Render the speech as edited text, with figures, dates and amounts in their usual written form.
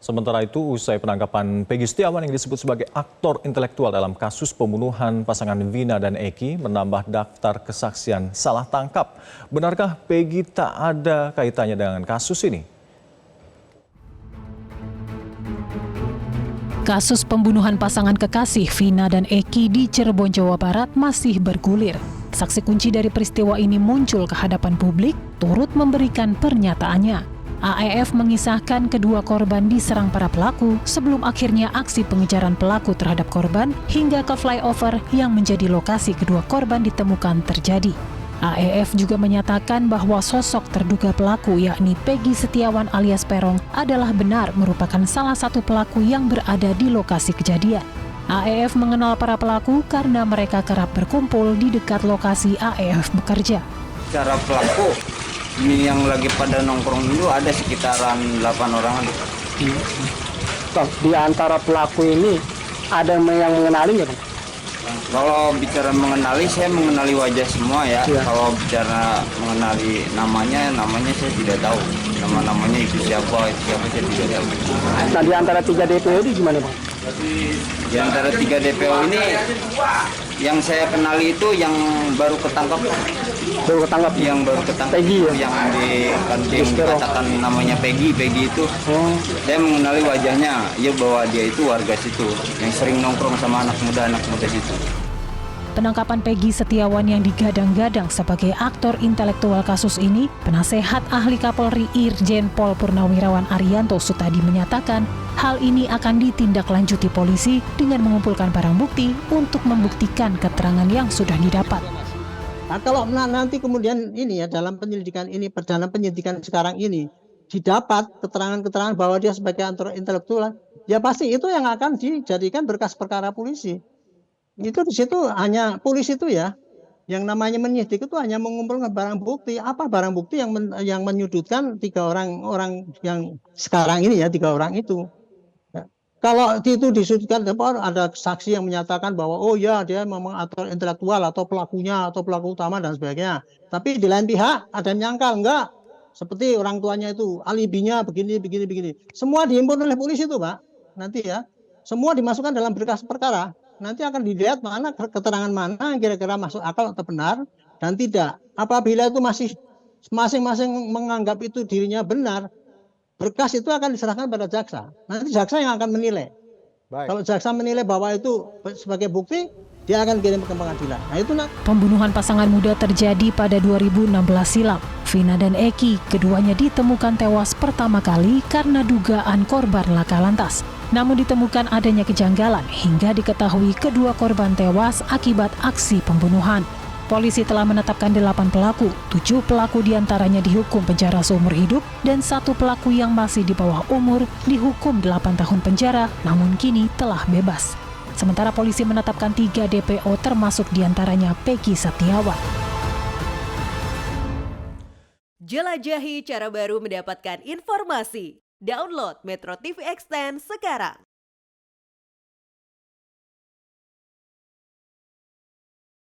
Sementara itu, usai penangkapan Peggy Setiawan yang disebut sebagai aktor intelektual dalam kasus pembunuhan pasangan Vina dan Eki menambah daftar kesaksian salah tangkap. Benarkah Peggy tak ada kaitannya dengan kasus ini? Kasus pembunuhan pasangan kekasih Vina dan Eki di Cirebon, Jawa Barat masih bergulir. Saksi kunci dari peristiwa ini muncul ke hadapan publik, turut memberikan pernyataannya. AEF mengisahkan kedua korban diserang para pelaku sebelum akhirnya aksi pengejaran pelaku terhadap korban hingga ke flyover yang menjadi lokasi kedua korban ditemukan terjadi. AEF juga menyatakan bahwa sosok terduga pelaku yakni Peggy Setiawan alias Peron adalah benar merupakan salah satu pelaku yang berada di lokasi kejadian. AEF mengenal para pelaku karena mereka kerap berkumpul di dekat lokasi AEF bekerja. Cara pelaku ini yang lagi pada nongkrong dulu ada sekitaran 8 orang. Di antara pelaku ini ada yang mengenali nggak? Kalau bicara mengenali, saya mengenali wajah semua ya. Kalau bicara mengenali namanya saya tidak tahu. Namanya itu siapa saya tidak tahu. Nah, di antara 3 DPO ini gimana, Bang? Di antara 3 DPO ini yang saya kenali itu yang baru ketangkap. Yang baru ketangkap Peggy, ya? Yang dikatakan namanya Peggy itu. Saya mengenali wajahnya, ya bahwa dia itu warga situ yang sering nongkrong sama anak muda situ. Penangkapan Peggy Setiawan yang digadang-gadang sebagai aktor intelektual kasus ini, penasehat ahli Kapolri Irjen Pol Purnawirawan Arianto Sutadi menyatakan hal ini akan ditindaklanjuti polisi dengan mengumpulkan barang bukti untuk membuktikan keterangan yang sudah didapat. Nah, kalau nanti kemudian ini ya dalam penyelidikan sekarang ini didapat keterangan-keterangan bahwa dia sebagai aktor intelektual, ya pasti itu yang akan dijadikan berkas perkara polisi. Itu di situ hanya polisi itu ya, yang namanya menyidik itu hanya mengumpulkan barang bukti. Apa barang bukti yang menyudutkan 3 orang yang sekarang ini ya, 3 orang itu. Ya. Kalau itu disudutkan, ada saksi yang menyatakan bahwa oh ya dia memang aktor intelektual atau pelakunya atau pelaku utama dan sebagainya. Tapi di lain pihak ada yang nyangkal enggak, seperti orang tuanya itu alibinya begini. Semua dihimpun oleh polisi itu, Pak. Nanti ya, semua dimasukkan dalam berkas perkara. Nanti akan dilihat mana keterangan mana yang kira-kira masuk akal atau benar dan tidak. Apabila itu masih masing-masing menganggap itu dirinya benar, berkas itu akan diserahkan pada jaksa. Nanti jaksa yang akan menilai. Kalau jaksa menilai bahwa itu sebagai bukti, dia akan kirim ke pengadilan. Nah, itu Pembunuhan pasangan muda terjadi pada 2016 silam. Vina dan Eki keduanya ditemukan tewas pertama kali karena dugaan korban laka lantas. Namun ditemukan adanya kejanggalan hingga diketahui kedua korban tewas akibat aksi pembunuhan. Polisi telah menetapkan 8 pelaku, 7 pelaku diantaranya dihukum penjara seumur hidup dan 1 pelaku yang masih di bawah umur dihukum 8 tahun penjara namun kini telah bebas. Sementara polisi menetapkan 3 DPO termasuk diantaranya Peggy Setiawan. Jelajahi cara baru mendapatkan informasi. Download Metro TV Extend sekarang.